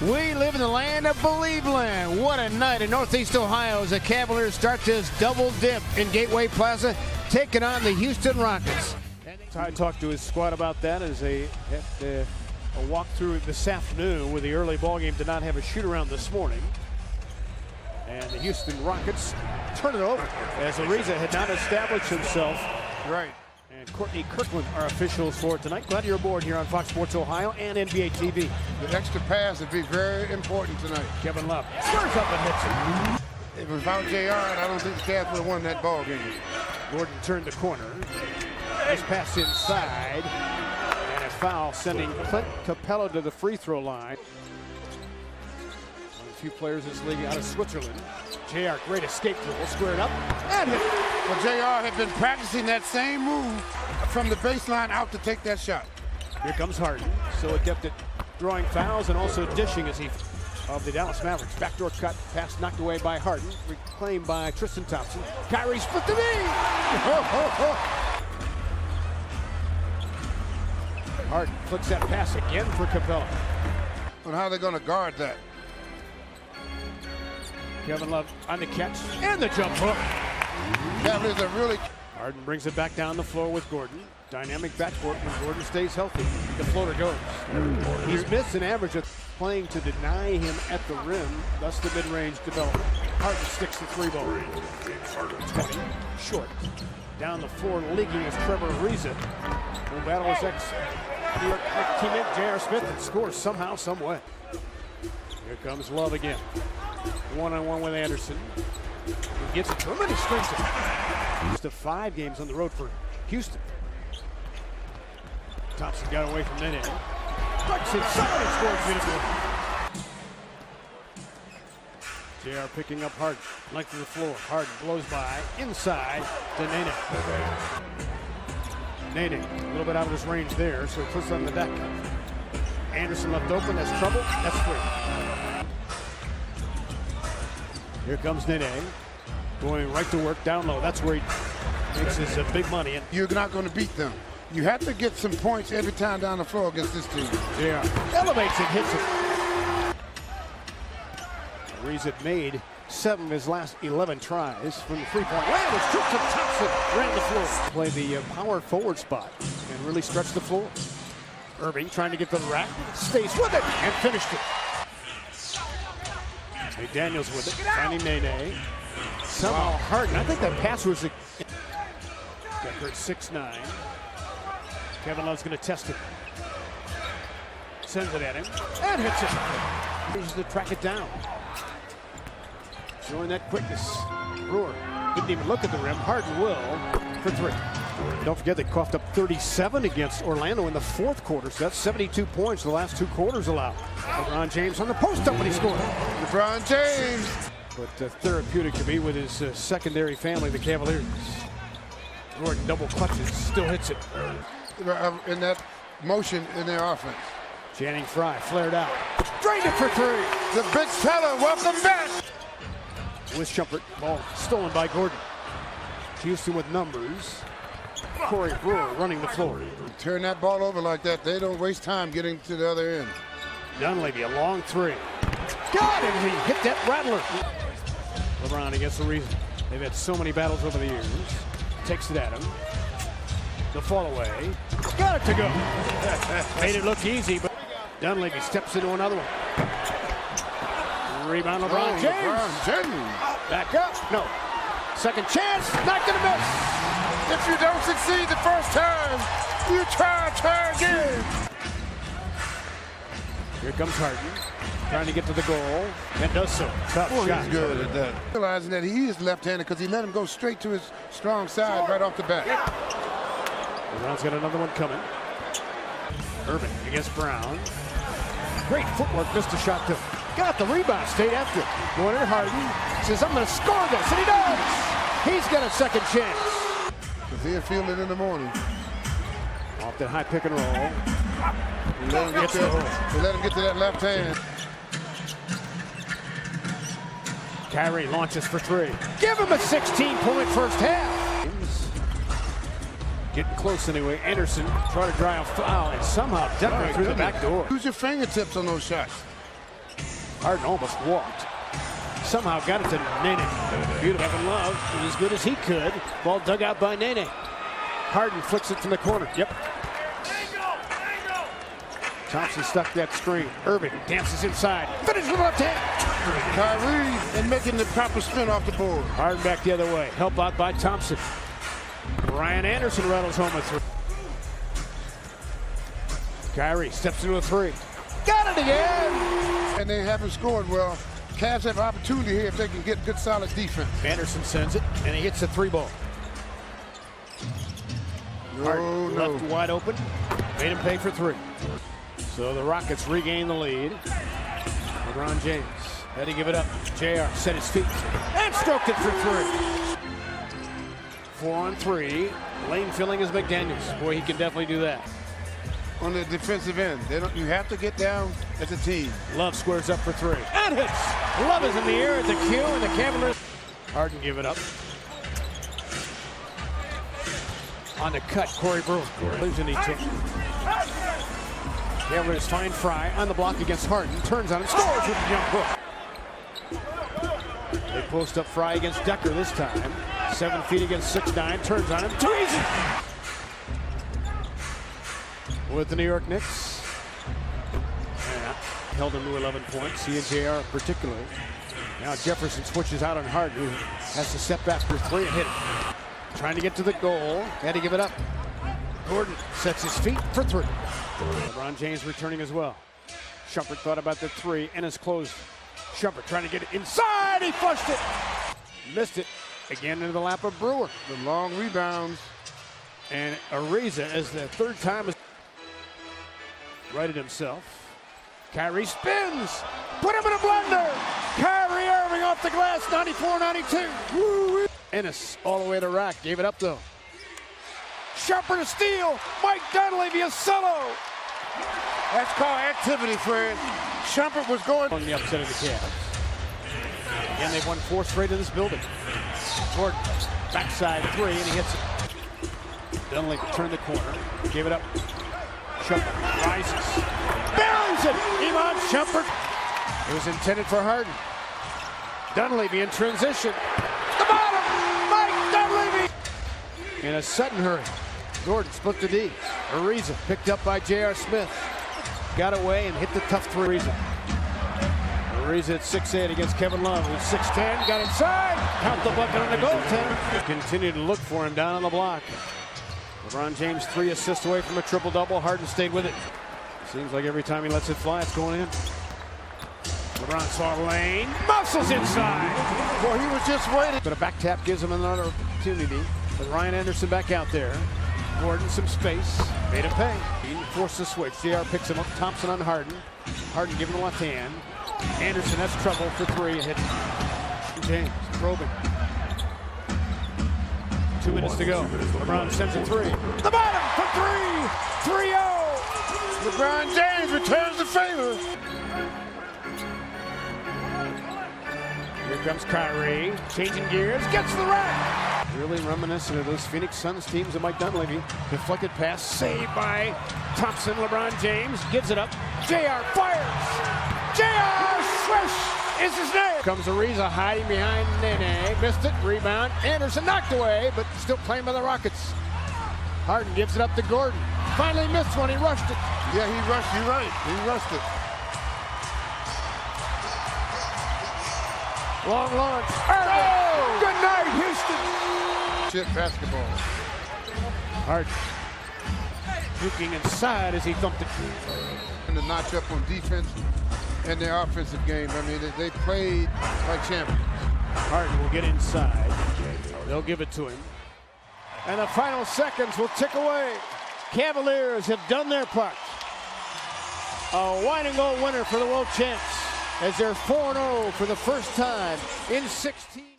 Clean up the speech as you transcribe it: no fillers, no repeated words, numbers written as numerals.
We live in the land of Believeland. What a night in Northeast Ohio as the Cavaliers start this double dip in Gateway Plaza, taking on the Houston Rockets. I talked to his squad about that as they had a walkthrough this afternoon with the early ball game. Did not have a shoot-around this morning. And the Houston Rockets turn it over as Ariza had not established himself. Right. And Courtney Kirkland are officials for tonight. Glad you're aboard here on Fox Sports Ohio and NBA TV. The extra pass would be very important tonight. Kevin Love squares up and hits it. If without JR, I don't think the Cavs would have won that ball game. Gordon turned the corner. Nice pass inside. And a foul sending Clint Capella to the free throw line. One of the few players in this league out of Switzerland. JR, great escape dribble, squared up and hit it. Well, JR had been practicing that same move from the baseline out to take that shot. Here comes Harden. So adept at drawing fouls and also dishing as he of the Dallas Mavericks. Backdoor cut, pass knocked away by Harden, reclaimed by Tristan Thompson. Kyrie split the knee. Harden flicks that pass again for Capella. And how are they going to guard that? Kevin Love on the catch and the jump hook. Cavaliers are really... Harden brings it back down the floor with Gordon. Dynamic backcourt when Gordon stays healthy. The floater goes. He's missed an average of playing to deny him at the rim, thus the mid-range development. Harden sticks the three ball. Short. Down the floor, leaking is Trevor Ariza, who battles ex-New York teammate J.R. Smith and scores somehow, some way. Here comes Love again. One-on-one with Anderson. He gets it to him and he strings it. Just to 5 games on the road for Houston. Thompson got away from Nene. Ducks inside and scores beautifully. JR picking up Harden. Length of the floor. Harden blows by inside to Nene. Nene a little bit out of his range there, so he puts it on the deck. Anderson left open. That's trouble. That's 3. Here comes Nene, going right to work down low. That's where he makes his big money. You're not going to beat them. You have to get some points every time down the floor against this team. Yeah, elevates it, hits it. Ariza made 7 of his last 11 tries from the three-point line. As Tristan Thompson ran the floor. Play the power forward spot and really stretch the floor. Irving trying to get to the rack, stays with it and finished it. McDaniels with it, finding Nene. Somehow Harden, I think that pass was a... Deckard 6'9". Kevin Love's going to test it. Sends it at him and hits it. He's to track it down. Showing that quickness. Brewer didn't even look at the rim. Harden will for 3. Don't forget they coughed up 37 against Orlando in the 4th quarter, so that's 72 points the last 2 quarters allowed. LeBron James on the post up when he scored. LeBron James. But therapeutic to be with his secondary family, the Cavaliers. Gordon double clutches, still hits it. In that motion in their offense. Channing Frye flared out. Drained it for 3. The big fella, welcome back. With Shumpert, ball stolen by Gordon. Houston with numbers. Corey Brewer running the floor. Turn that ball over like that. They don't waste time getting to the other end. Dunleavy, a long 3. Got him! He hit that rattler. LeBron against Ariza. They've had so many battles over the years. Takes it at him. The fall away. Got it to go. Made it look easy, but Dunleavy steps into another one. Rebound, LeBron James. LeBron James. Back up. No. Second chance. Not going to miss. If you don't succeed the first time, you try again. Here comes Harden, trying to get to the goal, and does so. Tough shot. He's good at that. Realizing that he is left-handed because he let him go straight to his strong side right off the bat. Brown's got another one coming. Irving against Brown. Great footwork, missed a shot too. Got the rebound, stayed after it. Going to Harden, says, I'm going to score this, and he does! He's got a second chance. Because he'll feel it in the morning. Off that high pick and roll. Let him get to that left hand. Kyrie launches for 3. Give him a 16-point first half. Getting close anyway. Anderson trying to dry a foul and somehow Decker through the back door. Use your fingertips on those shots. Harden almost walked. Somehow got it to Nene. Beautiful. Kevin Love did as good as he could. Ball dug out by Nene. Harden flicks it from the corner. Yep. Thompson stuck that screen. Irving dances inside. Finish with left hand. Kyrie and making the proper spin off the board. Harden back the other way. Help out by Thompson. Ryan Anderson rattles home a three. Kyrie steps into a three. Got it again! And they haven't scored well. Cavs have opportunity here if they can get good solid defense. Anderson sends it, and he hits the three ball. Harden left wide open. Made him pay for three. So the Rockets regain the lead. LeBron James had to give it up. JR set his feet and stroked it for three. 4 on 3. Lane filling is McDaniels. Boy, he can definitely do that. On the defensive end, you have to get down as a team. Love squares up for three and hits. Love is in the air at the Q, and the Cavaliers. Harden give it up. On the cut, Corey Brewer leaves an E2. Cavaliers find Fry on the block against Harden. Turns on him, scores with a jump hook. They post up Fry against Decker this time. 7 feet against 6'9". Turns on him, too easy. With the New York Knicks. Yeah, held him to 11 points. He and JR particularly. Now Jefferson switches out on Harden, who has to step back for three and hit it. Trying to get to the goal. Had to give it up. Gordon sets his feet for three. LeBron James returning as well. Shumpert thought about the three and is closed. Shumpert trying to get it inside. He flushed it. Missed it. Again into the lap of Brewer. The long rebounds. And Ariza, as the third time, righted himself. Kyrie spins. Put him in a blender. Kyrie Irving off the glass. 94-92. Ennis all the way to rack. Gave it up though. Shumpert a steal. Mike Dunleavy a solo. That's called activity, Fred. Shumpert was going on the upset of the Cavs. Again, they've won 4 straight in this building. Gordon, backside three, and he hits it. Dunleavy turned the corner. Gave it up. Shumpert rises. Buries it. Iman Shumpert. It was intended for Harden. Dunleavy in transition. The bottom. Mike Dunleavy. In a sudden hurry. Gordon split the D. Ariza picked up by J.R. Smith. Got away and hit the tough three. Ariza at 6'8" against Kevin Love, who's 6'10". Got inside. Count the bucket on the goaltender. Continue to look for him down on the block. LeBron James 3 assists away from a triple-double. Harden stayed with it. Seems like every time he lets it fly, it's going in. LeBron saw Lane. Muscles inside. Well, he was just waiting. But a back tap gives him another opportunity. With Ryan Anderson back out there. Gordon some space. Made him pay. He forced the switch. JR picks him up. Thompson on Harden. Harden giving the left hand. Anderson has trouble for three. Hit James probing. 2 minutes to go. LeBron sends a three. The bottom for three. 3-0. LeBron James returns the favor. Here comes Kyrie. Changing gears. Gets the rack. Really reminiscent of those Phoenix Suns teams of Mike Dunleavy. Deflected pass. Saved by Thompson. LeBron James gives it up. JR fires. JR Swish is his name. Comes Ariza hiding behind Nene. Missed it. Rebound. Anderson knocked away, but still playing by the Rockets. Harden gives it up to Gordon. Finally missed one. He rushed it. Yeah, he rushed. You're right. He rushed it. Long launch. Oh! Good night, Houston. Chip basketball. Harden juking inside as he thumped it. And the notch up on defense and their offensive game. I mean, they played like champions. Harden will get inside. They'll give it to him. And the final seconds will tick away. Cavaliers have done their part. A wine and gold winner for the world champs as they're 4-0 for the first time in 16.